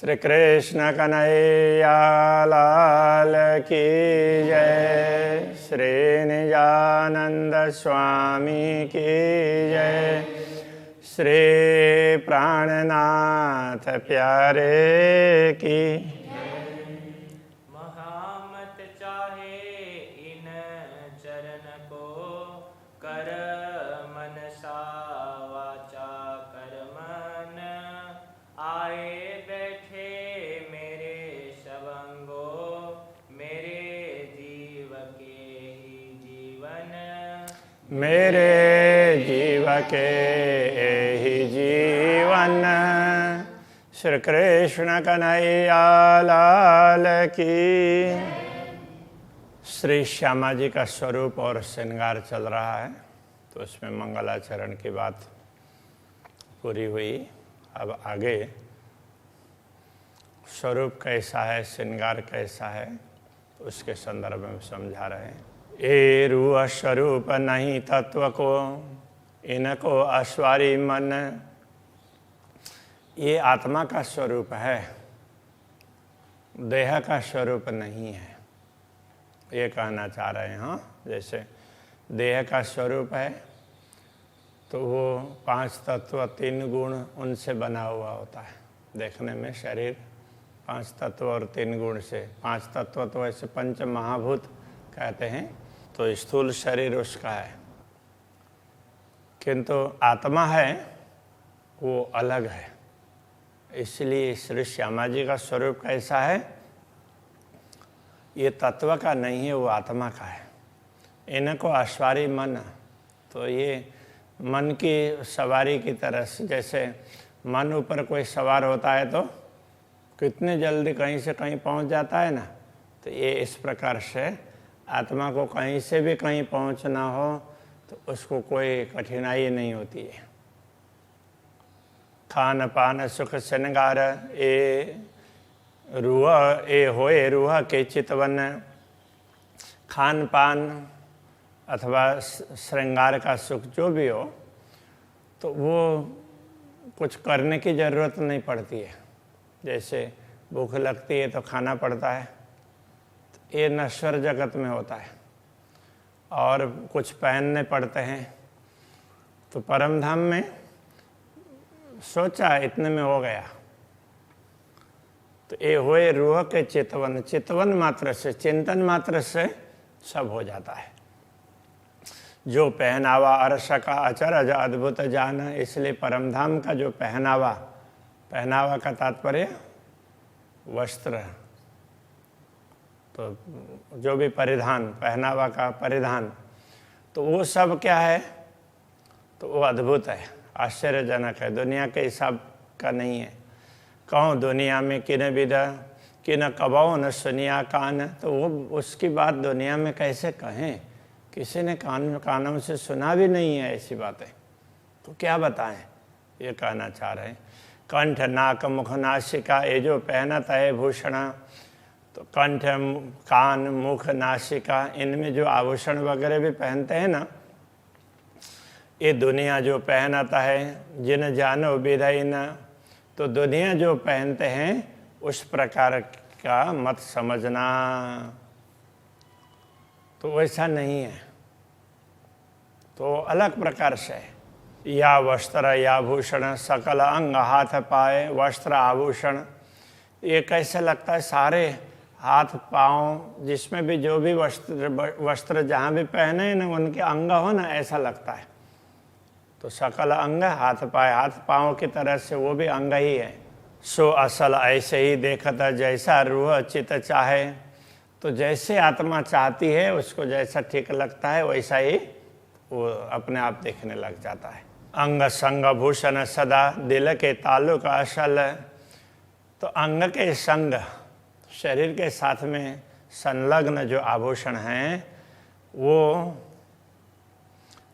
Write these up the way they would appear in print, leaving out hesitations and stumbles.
श्री कृष्ण कन्हैया लाल की जय। श्री निजानंद स्वामी की जय। श्री प्राणनाथ प्यारे की महामत चाहे इन चरण को कर मनसा वाचा कर्मन आए बैठे मेरे सबंगो मेरे जीव के ही जीवन मेरे जीव के ही जीवन। श्री कृष्ण कन्हैया लाल की। श्री श्यामा जी का स्वरूप और श्रृंगार चल रहा है, तो उसमें मंगलाचरण की बात पूरी हुई। अब आगे स्वरूप कैसा है, श्रृंगार कैसा है, उसके संदर्भ में समझा रहे हैं। ए रूह स्वरूप नहीं तत्व को, इनको अश्वारी मन। ये आत्मा का स्वरूप है, देह का स्वरूप नहीं है, ये कहना चाह रहे हैं। हाँ, जैसे देह का स्वरूप है तो वो 5 तत्व 3 गुण उनसे बना हुआ होता है। देखने में शरीर 5 तत्व और 3 गुण से, 5 तत्व तो ऐसे पंच महाभूत कहते हैं, तो स्थूल शरीर उसका है, किंतु आत्मा है वो अलग है। इसलिए श्री श्यामा जी का स्वरूप कैसा है, ये तत्व का नहीं है, वो आत्मा का है। इनको अश्वारी मन, तो ये मन की सवारी की तरह से, जैसे मन ऊपर कोई सवार होता है तो कितने जल्दी कहीं से कहीं पहुंच जाता है ना, तो ये इस प्रकार से आत्मा को कहीं से भी कहीं पहुंचना हो तो उसको कोई कठिनाई नहीं होती है। खान पान सुख श्रृंगार ए रूह ए होए रूह के चितवन। खान पान अथवा श्रृंगार का सुख जो भी हो, तो वो कुछ करने की ज़रूरत नहीं पड़ती है। जैसे भूख लगती है तो खाना पड़ता है, तो ये नश्वर जगत में होता है। और कुछ पहनने पड़ते हैं, तो परम धाम में सोचा इतने में हो गया। तो ये होए रूह के चितवन, चितवन मात्र से, चिंतन मात्र से सब हो जाता है। जो पहनावा अर्श का अचरज अद्भुत जान। इसलिए परमधाम का जो पहनावा, पहनावा का तात्पर्य वस्त्र, तो जो भी परिधान, पहनावा का परिधान, तो वो सब क्या है, तो वो अद्भुत है, आश्चर्यजनक है, दुनिया के हिसाब का नहीं है। कहूँ दुनिया में किन विदा किन कबाओ न सुनिया कान, तो वो उसकी बात दुनिया में कैसे कहें, किसी ने कानों से सुना भी नहीं है ऐसी बातें, तो क्या बताएं, ये कहना चाह रहे हैं। कंठ नाक मुख नासिका, ये जो पहनता है भूषण, तो कंठ कान मुख नासिका, इनमें जो आभूषण वगैरह भी पहनते हैं ना, ये दुनिया जो पहनाता है। जिन जानो विधई न, तो दुनिया जो पहनते हैं उस प्रकार का मत समझना, तो वैसा नहीं है, तो अलग प्रकार से है। या वस्त्र या भूषण सकल अंग हाथ पाए। वस्त्र आभूषण, ये कैसे लगता है, सारे हाथ पाँव जिसमें भी जो भी वस्त्र जहाँ भी पहने हैं ना, उनके अंग हो ना, ऐसा लगता है। तो सकल अंग हाथ पाए, हाथ पाँव की तरह से वो भी अंग ही है। सो असल ऐसे ही देखता जैसा रूह चित चाहे, तो जैसे आत्मा चाहती है उसको जैसा ठीक लगता है वैसा ही वो अपने आप देखने लग जाता है। अंग संग भूषण सदा दिल के ताल्लुक असल, तो अंग के संग, शरीर के साथ में संलग्न जो आभूषण हैं वो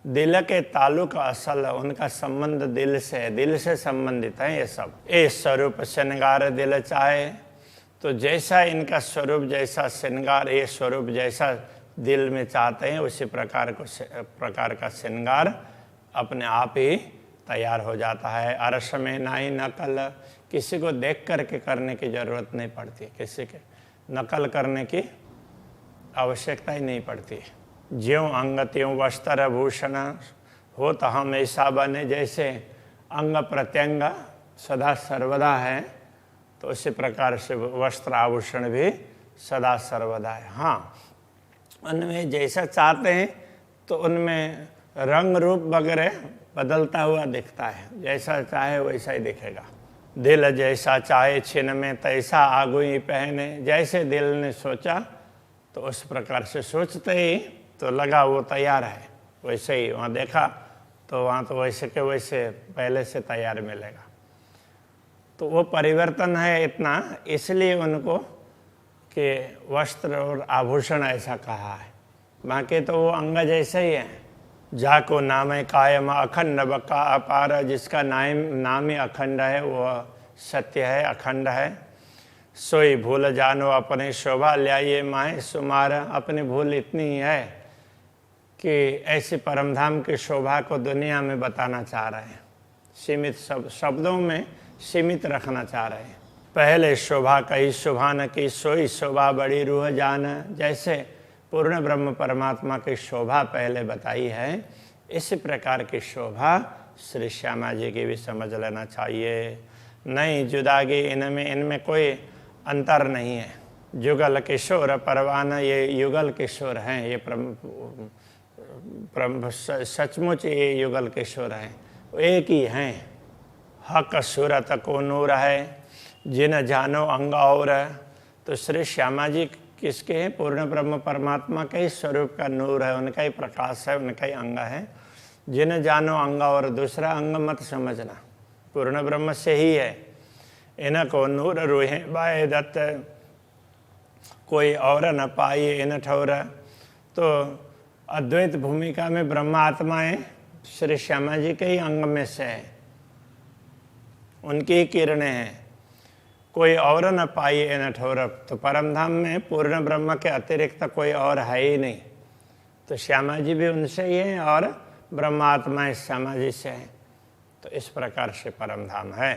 दिल के ताल्लुक असल, उनका संबंध दिल से, दिल से संबंधित है ये सब। ए स्वरूप श्रृंगार दिल चाहे, तो जैसा इनका स्वरूप, जैसा श्रृंगार, ये स्वरूप जैसा दिल में चाहते हैं उसी प्रकार का श्रृंगार अपने आप ही तैयार हो जाता है। अरस में नाई नकल, किसी को देख करके करने की जरूरत नहीं पड़ती, किसी के नकल करने की आवश्यकता ही नहीं पड़ती। ज्यों अंग त्यों वस्त्र भूषण, हो तो हम ऐसा बने जैसे अंग प्रत्यंग सदा सर्वदा है, तो उसी प्रकार से वस्त्र आभूषण भी सदा सर्वदा है। हाँ, उनमें जैसा चाहते हैं तो उनमें रंग रूप वगैरह बदलता हुआ दिखता है, जैसा चाहे वैसा ही दिखेगा। दिल जैसा चाहे छिन में तैसा आगुई पहने, जैसे दिल ने सोचा तो उस प्रकार से सोचते ही तो लगा वो तैयार है, वैसे ही वहाँ देखा तो वहाँ तो वैसे के वैसे पहले से तैयार मिलेगा। तो वो परिवर्तन है इतना, इसलिए उनको कि वस्त्र और आभूषण ऐसा कहा है। बाकी तो वो अंग जैसे ही है। जाको नाम कायम अखंड बका अपार, जिसका नाम ही अखंड है, वो सत्य है, अखंड है। सोई भूल जानो अपने शोभा ल्याइए माए सुमार, अपनी भूल इतनी ही है कि ऐसे परमधाम की शोभा को दुनिया में बताना चाह रहे हैं, सीमित शब्दों में सीमित रखना चाह रहे हैं। पहले शोभा कही शोभा न की, सोई शोभा बड़ी रूह जान, जैसे पूर्ण ब्रह्म परमात्मा की शोभा पहले बताई है, इसी प्रकार की शोभा श्री श्यामा जी की भी समझ लेना चाहिए। नहीं जुदागी इनमें कोई अंतर नहीं है। जुगल किशोर परवाना, ये युगल किशोर हैं, ये सचमुच ये युगल किशोर हैं, एक ही हैं। हक सूरत को नूर है, जिन जानो अंग और, तो श्री श्यामा जी किसके हैं? पूर्ण ब्रह्म परमात्मा के ही स्वरूप का नूर है, उनका ही प्रकाश है, उनका ही अंग है। जिन जानो अंग और, दूसरा अंग मत समझना, पूर्ण ब्रह्म से ही है। इनको नूर रूहे बाए दत्त, कोई और न पाए इन ठौर। तो अद्वैत भूमिका में ब्रह्मात्माएं श्री श्यामा जी के ही अंग में से है, उनकी ही किरणें हैं, कोई और न पाई इन ठौर। तो परमधाम में पूर्ण ब्रह्म के अतिरिक्त कोई और है ही नहीं, तो श्यामा जी भी उनसे ही हैं और ब्रह्मात्माएं श्यामा जी से हैं। तो इस प्रकार से परमधाम है।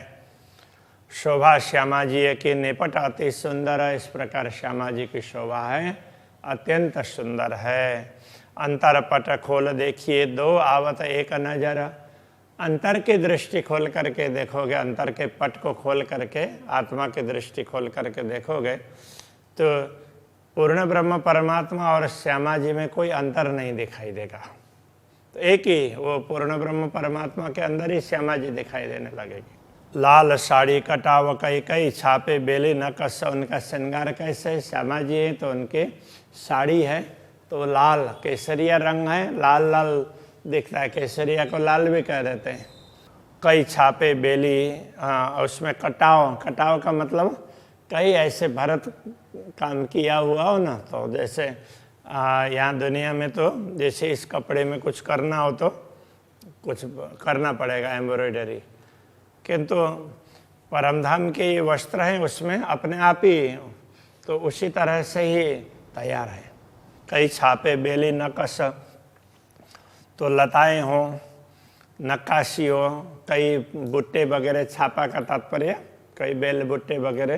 शोभा श्यामा जी की निपट अति सुंदर है, इस प्रकार श्यामा जी की शोभा है, अत्यंत सुंदर है। अंतर पट खोल देखिए दो आवत एक नजर, अंतर की दृष्टि खोल करके देखोगे, अंतर के पट को खोल करके, आत्मा की दृष्टि खोल करके देखोगे तो पूर्ण ब्रह्म परमात्मा और श्यामा जी में कोई अंतर नहीं दिखाई देगा। तो एक ही वो पूर्ण ब्रह्म परमात्मा के अंदर ही श्यामा जी दिखाई देने लगेगी। लाल साड़ी कटाव कई कई छापे बेली नकश, उनका श्रृंगार कैसे? श्यामा जी है तो उनके साड़ी है तो लाल केसरिया रंग है, लाल लाल दिखता है, केसरिया को लाल भी कह देते हैं। कई छापे बेली, उसमें कटाव, कटाव का मतलब कई ऐसे भरत काम किया हुआ हो ना, तो जैसे यहाँ दुनिया में तो जैसे इस कपड़े में कुछ करना हो तो कुछ करना पड़ेगा एम्ब्रॉयडरी, किंतु परमधाम के ये वस्त्र हैं उसमें अपने आप ही तो उसी तरह से ही तैयार है। कई छापे बेली नकश, तो लताएं हो, नक्काशी हो, कई बुट्टे वगैरह, छापा का तात्पर्य कई बेल बुट्टे वगैरह,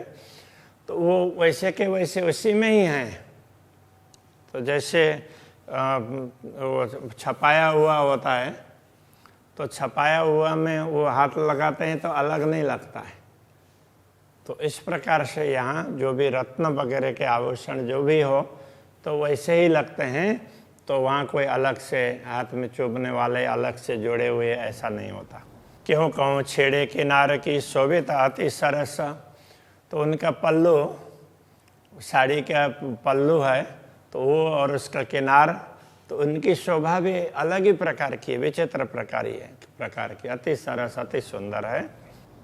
तो वो वैसे के वैसे उसी में ही हैं। तो जैसे वो छपाया हुआ होता है, तो छपाया हुआ में वो हाथ लगाते हैं तो अलग नहीं लगता है। तो इस प्रकार से यहाँ जो भी रत्न वगैरह के आभूषण जो भी हो तो वैसे ही लगते हैं, तो वहाँ कोई अलग से हाथ में चुभने वाले अलग से जोड़े हुए ऐसा नहीं होता। क्यों कहूँ छेड़े किनारे की शोभित अति सरस, तो उनका पल्लू, साड़ी का पल्लू है तो वो और उसका किनार, तो उनकी शोभा भी अलग ही प्रकार की, विचित्र प्रकार की, अति सरस अति सुंदर है।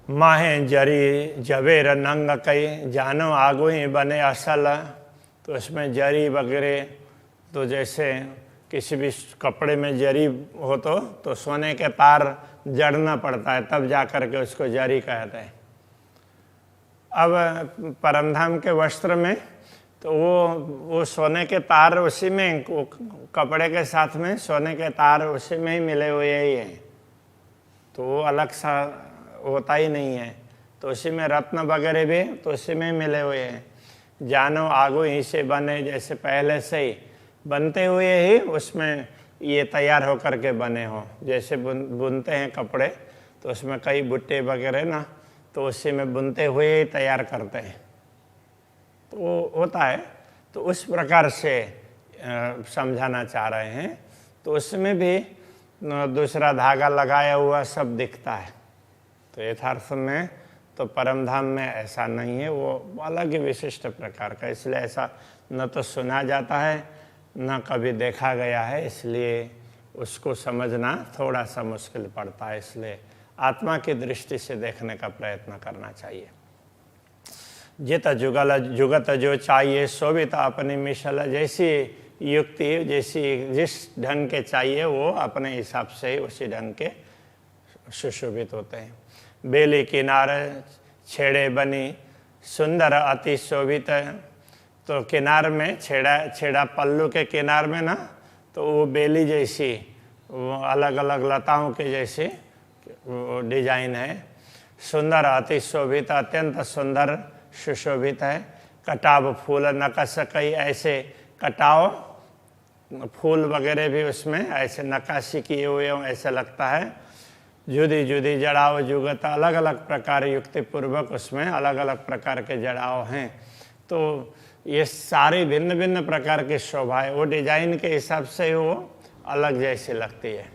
माहे जरी जबेर नंग कई, जानो आगुई बने असल, तो उसमें जरी वगैरह, तो जैसे किसी भी कपड़े में जरी हो तो सोने के तार जड़ना पड़ता है, तब जा कर के उसको जरी कहते हैं। अब परमधाम के वस्त्र में तो वो सोने के तार उसी में, कपड़े के साथ में सोने के तार उसी में ही मिले हुए ही हैं। तो वो अलग सा होता ही नहीं है। तो उसी में रत्न वगैरह भी तो उसी में मिले हुए हैं। जानो आगो ही से बने, जैसे पहले से ही बनते हुए ही उसमें ये तैयार होकर के बने हो। जैसे बुनते हैं कपड़े तो उसमें कई बुट्टे वगैरह ना, तो उसी में बुनते हुए ही तैयार करते हैं, तो वो होता है। तो उस प्रकार से समझाना चाह रहे हैं। तो उसमें भी दूसरा धागा लगाया हुआ सब दिखता है। तो यथार्थ में तो परम धाम में ऐसा नहीं है, वो अलग ही विशिष्ट प्रकार का। इसलिए ऐसा न तो सुना जाता है न कभी देखा गया है, इसलिए उसको समझना थोड़ा सा मुश्किल पड़ता है। इसलिए आत्मा की दृष्टि से देखने का प्रयत्न करना चाहिए। जित जुगल जुगत जो चाहिए सोवित अपनी मिशल, जैसी युक्ति जैसी जिस ढंग के चाहिए वो अपने हिसाब से ही उसी ढंग के सुशोभित होते हैं। बेली किनारे छेड़े बनी सुंदर अति शोभित, तो किनार में छेड़ा पल्लू के किनार में ना, तो वो बेली जैसी वो अलग अलग लताओं के जैसी वो डिजाइन है। सुंदर अति शोभित, अत्यंत सुंदर सुशोभित है। कटाव फूल नकश, कई ऐसे कटाव फूल वगैरह भी उसमें ऐसे नक्काशी किए हुए हों, ऐसा लगता है। जुदी जुदी जड़ाव जुगत, अलग अलग प्रकार युक्ति पूर्वक उसमें अलग अलग प्रकार के जड़ाव हैं। तो ये सारी भिन्न भिन्न प्रकार की शोभा है, वो डिजाइन के हिसाब से वो अलग जैसी लगती है।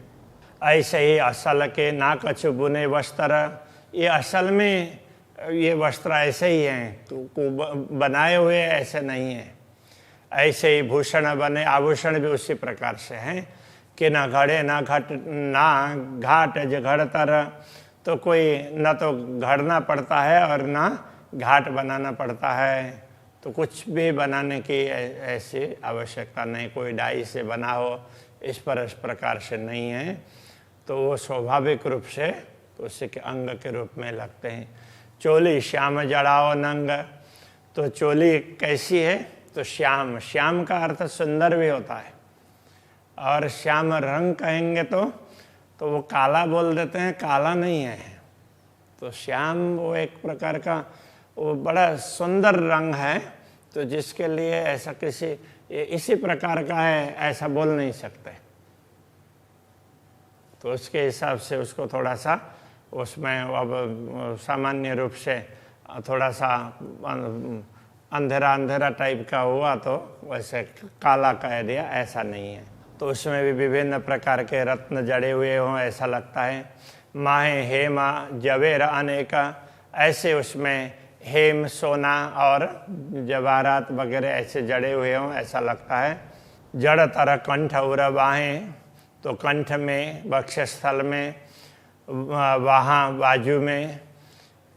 ऐसे ही असल के ना कछु बुने वस्त्र, ये असल में ये वस्त्र ऐसे ही हैं, तो बनाए हुए ऐसे नहीं हैं। ऐसे ही भूषण बने, आभूषण भी उसी प्रकार से हैं कि ना घड़े ना घट ना घाट घड़तर, तो कोई न तो घड़ना पड़ता है और ना घाट बनाना पड़ता है। तो कुछ भी बनाने की ऐसी आवश्यकता नहीं, कोई डाई से बना हो इस प्रकार से नहीं है। तो वो स्वाभाविक रूप से तो उसी के अंग के रूप में लगते हैं। चोली श्याम जड़ाओ नंग, तो चोली कैसी है? तो श्याम, श्याम का अर्थ सुंदर भी होता है। और श्याम रंग कहेंगे तो वो काला बोल देते हैं, काला नहीं है। तो श्याम वो एक प्रकार का वो बड़ा सुंदर रंग है, तो जिसके लिए ऐसा किसी इसी प्रकार का है ऐसा बोल नहीं सकते। तो उसके हिसाब से उसको थोड़ा सा उसमें अब सामान्य रूप से थोड़ा सा अंधेरा अंधेरा टाइप का हुआ तो वैसे काला कह दिया, ऐसा नहीं है। तो उसमें भी विभिन्न प्रकार के रत्न जड़े हुए हों ऐसा लगता है। माहे हेमा जवेर अनेक, ऐसे उसमें हेम सोना और जवाहरात वगैरह ऐसे जड़े हुए हों ऐसा लगता है। जड़ तरह कंठ उर बाहें, तो कंठ में वक्षस्थल में वहाँ बाजू में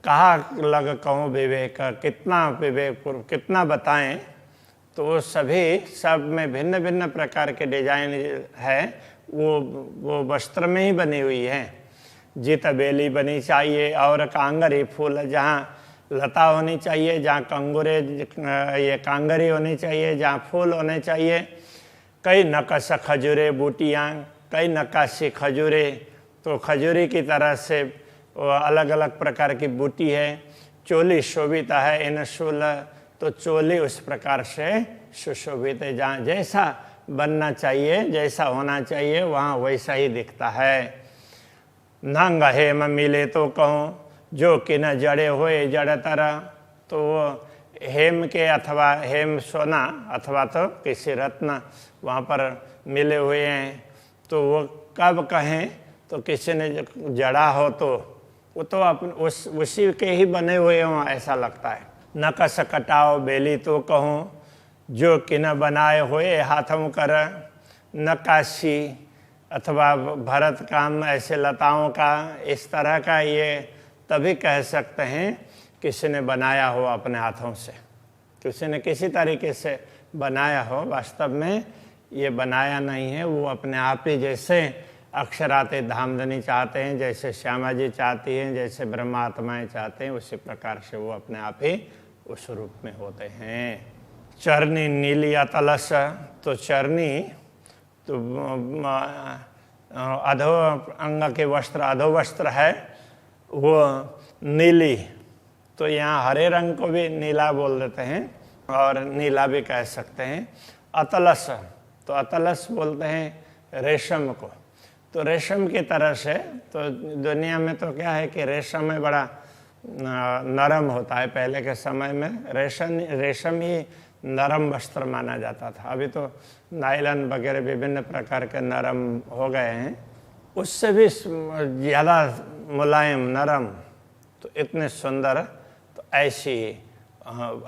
कहा लग कहूँ विवेक, कितना विवेक कितना बताएं। तो वो सभी सब में भिन्न भिन्न प्रकार के डिजाइन है, वो वस्त्र में ही बनी हुई है। जित बेली बनी चाहिए और कांगरी फूल, जहाँ लता होनी चाहिए, जहाँ कंगुरे ये कांगरी होनी चाहिए, जहाँ फूल होने चाहिए। कई नकश खजूरे बूटियाँ, कई नक्काशी खजूरे, तो खजूरी की तरह से अलग अलग प्रकार की बूटी है। चोली शोभित है इन शूल, तो चोली उस प्रकार से सुशोभित है, जहाँ जैसा बनना चाहिए जैसा होना चाहिए वहाँ वैसा ही दिखता है। नंग हेम मिले तो कहूँ, जो कि न जड़े हुए जड़ तरह, तो वो हेम के अथवा हेम सोना अथवा तो किसी रत्न वहाँ पर मिले हुए हैं। तो वो कब कहें तो किसी ने जड़ा हो तो वो तो उसी के ही बने हुए हों ऐसा लगता है। नकश कटाओ बेली तो कहूँ, जो कि न बनाए हुए हाथों कर। नक्काशी अथवा भरत काम ऐसे लताओं का इस तरह का ये तभी कह सकते हैं किसी ने बनाया हो अपने हाथों से, किसी ने किसी तरीके से बनाया हो। वास्तव में ये बनाया नहीं है, वो अपने आप ही जैसे अक्षराते धामधनी चाहते हैं, जैसे श्यामा जी चाहती हैं, जैसे ब्रह्मात्माएं चाहते हैं, उसी प्रकार से वो अपने आप ही उस रूप में होते हैं। चरनी नीली अतलस, तो चरनी तो अधो अंग के वस्त्र, अधो वस्त्र है वो नीली, तो यहाँ हरे रंग को भी नीला बोल देते हैं और नीला भी कह सकते हैं। अतलस, तो अतलस बोलते हैं रेशम को। तो रेशम की तरह से, तो दुनिया में तो क्या है कि रेशम में बड़ा नरम होता है। पहले के समय में रेशम ही नरम वस्त्र माना जाता था। अभी तो नायलन वगैरह विभिन्न प्रकार के नरम हो गए हैं, उससे भी ज़्यादा मुलायम नरम, तो इतने सुंदर, तो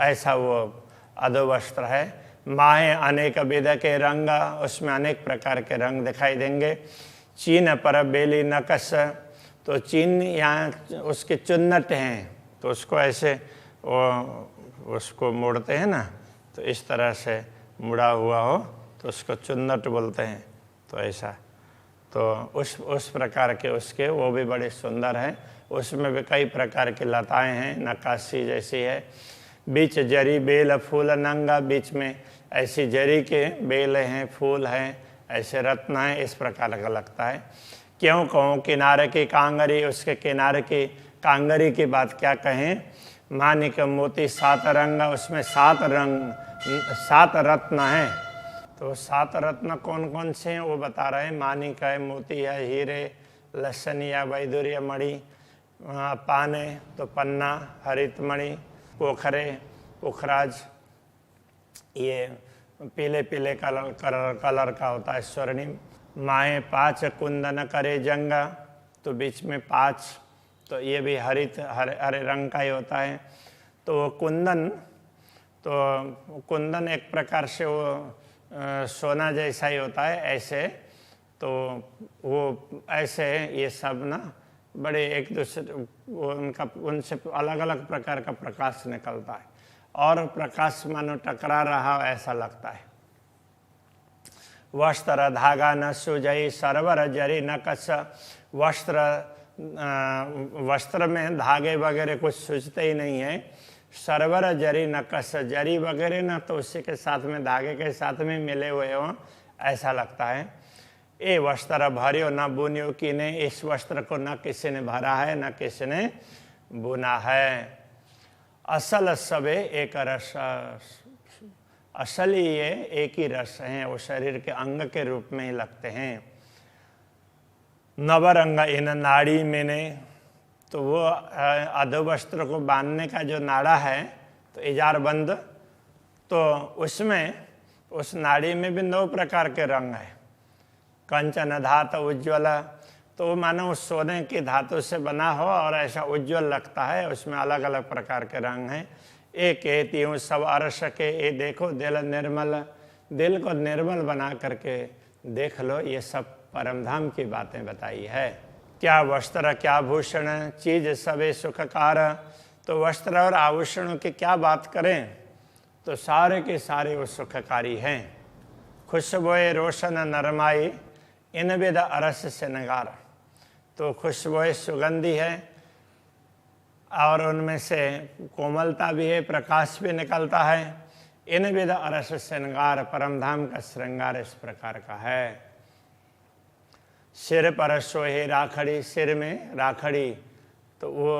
ऐसा वो अधो वस्त्र है। माहे अनेक विध के रंग, उसमें अनेक प्रकार के रंग दिखाई देंगे। चीन पर बेली नकस, तो चीन यहाँ उसके चुन्नट हैं, तो उसको ऐसे उसको मोड़ते हैं ना, तो इस तरह से मुड़ा हुआ हो तो उसको चुन्नट बोलते हैं। तो ऐसा, तो उस प्रकार के उसके वो भी बड़े सुंदर हैं। उसमें भी कई प्रकार की लताएं हैं, नक्काशी जैसी है। बीच जरी बेल फूल नंगा, बीच में ऐसी जरी के बेल हैं, फूल हैं, ऐसे रत्न हैं, इस प्रकार का लगता है। क्यों कहूँ किनारे की कांगरी, उसके किनारे की कांगरी की बात क्या कहें। मानिक मोती 7 रंग, उसमें 7 रंग 7 रत्न हैं। तो 7 रत्न कौन कौन से हैं वो बता रहे हैं। मानिक है, मोती है, हीरे, लसनिया, वैदुर्य मणि, पाने तो पन्ना, हरितमणि, पोखरे, पुखराज, ये पीले पीले कलर का होता है, स्वर्णिम। माए 5 कुंदन करे जंगा, तो बीच में 5, तो ये भी हरे रंग का ही होता है। तो वो कुंदन एक प्रकार से वो सोना जैसा ही होता है ऐसे, तो वो ऐसे ये सब ना बड़े एक दूसरे उनसे अलग अलग प्रकार का प्रकाश निकलता है, और प्रकाश मानो टकरा रहा ऐसा लगता है। वस्त्र धागा न सुजई, सरवर जरी न कस, वस्त्र में धागे वगैरह कुछ सूझते ही नहीं है। सरवर जरी न कस, जरी वगैरह ना तो उसी के साथ में धागे के साथ में मिले हुए हों ऐसा लगता है। ए वस्त्र भरियो न बुनियो कीने, इस वस्त्र को न किसी ने भरा है न किसी ने बुना है। असल सबे एक रस, असली ये एक ही रस हैं, वो शरीर के अंग के रूप में ही लगते हैं। नवरंग इन नाड़ी में ने, तो वो अधो वस्त्र को बांधने का जो नाड़ा है, तो इजारबंद, तो उसमें उस नाड़ी में भी 9 प्रकार के रंग है। कंचन धातु उज्ज्वल, तो वो मानो उस सोने की धातु से बना हो और ऐसा उज्ज्वल लगता है, उसमें अलग अलग प्रकार के रंग हैं। एक कहती हूँ सब अरस के, ये देखो दिल निर्मल, दिल को निर्मल बना करके देख लो, ये सब परमधाम की बातें बताई है। क्या वस्त्र क्या भूषण, चीज सबे सुखकार, तो वस्त्र और आभूषणों की क्या बात करें, तो सारे के सारे वो सुखकारी हैं। खुशबुए रोशन नरमाई, इन विद अरस से नगार, तो खुशबुए सुगंधी है और उनमें से कोमलता भी है, प्रकाश भी निकलता है। इन विद अरस श्रृंगार, परमधाम का श्रृंगार इस प्रकार का है। सिर पर सोहे राखड़ी, सिर में राखड़ी, तो वो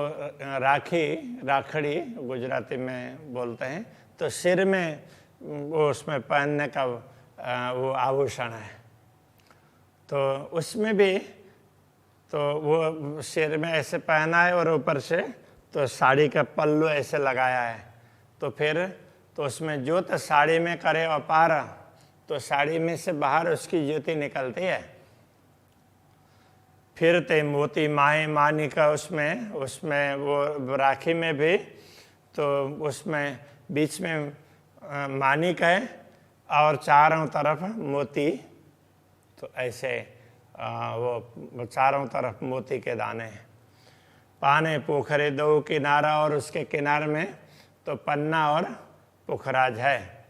राखड़ी गुजराती में बोलते हैं, तो सिर में वो उसमें पहनने का वो आभूषण है। तो उसमें भी तो वो सिर में ऐसे पहना है और ऊपर से तो साड़ी का पल्लू ऐसे लगाया है, तो फिर तो उसमें ज्योत साड़ी में करे अपार, तो साड़ी में से बाहर उसकी ज्योति निकलती है। फिर ते मोती माए मानिका, उसमें वो राखी में भी तो उसमें बीच में मानिक है और चारों तरफ मोती, तो ऐसे वो चारों तरफ मोती के दाने हैं। पाने पोखरे 2 किनारा, और उसके किनारे में तो पन्ना और पुखराज है।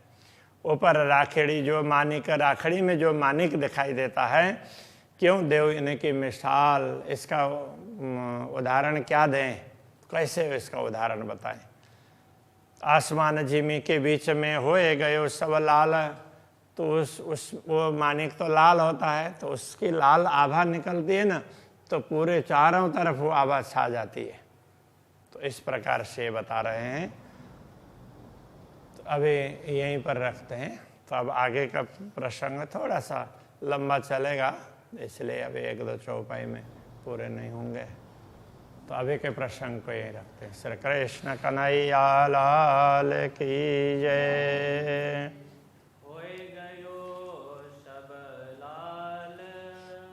ऊपर राखेड़ी, जो मानिक, राखड़ी में जो मानिक दिखाई देता है, क्यों देव इनकी मिसाल, इसका उदाहरण क्या दें, कैसे इसका उदाहरण बताएं। आसमान जिमी के बीच में होए गयो सब लाल, तो उस वो मानिक तो लाल होता है, तो उसकी लाल आभा निकलती है ना, तो पूरे चारों तरफ वो आभा छा जाती है। तो इस प्रकार से बता रहे हैं। तो अभी यहीं पर रखते हैं। तो अब आगे का प्रसंग थोड़ा सा लंबा चलेगा, इसलिए अभी 1-2 चौपाई में पूरे नहीं होंगे। तो अभी के प्रसंग को यही रखते हैं। श्री कृष्ण कन्हैया लाल की जय।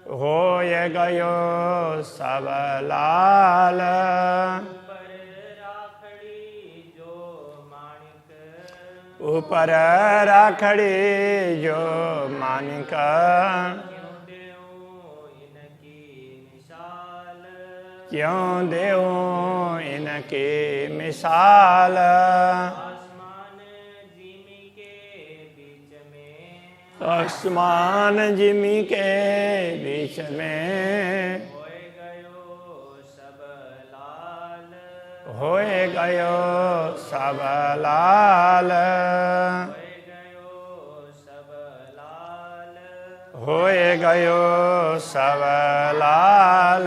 होय गयो सब लाल, ऊपर राखड़ी जो मानिक, क्यों देऊं इनकी मिसाल। आसमान जिमी के बीच में, होए गयो सब लाल, होए गयो सब लाल।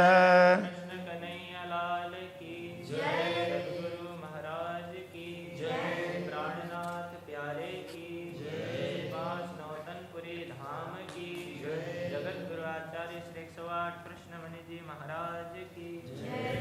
कृष्ण कन्हैया लाल की जय। सद्गुरु महाराज की जय। प्राणनाथ प्यारे की जय। नौतनपुरी धाम की जय। जगत गुरु आचार्य श्री 108 कृष्ण मणि जी महाराज की जय।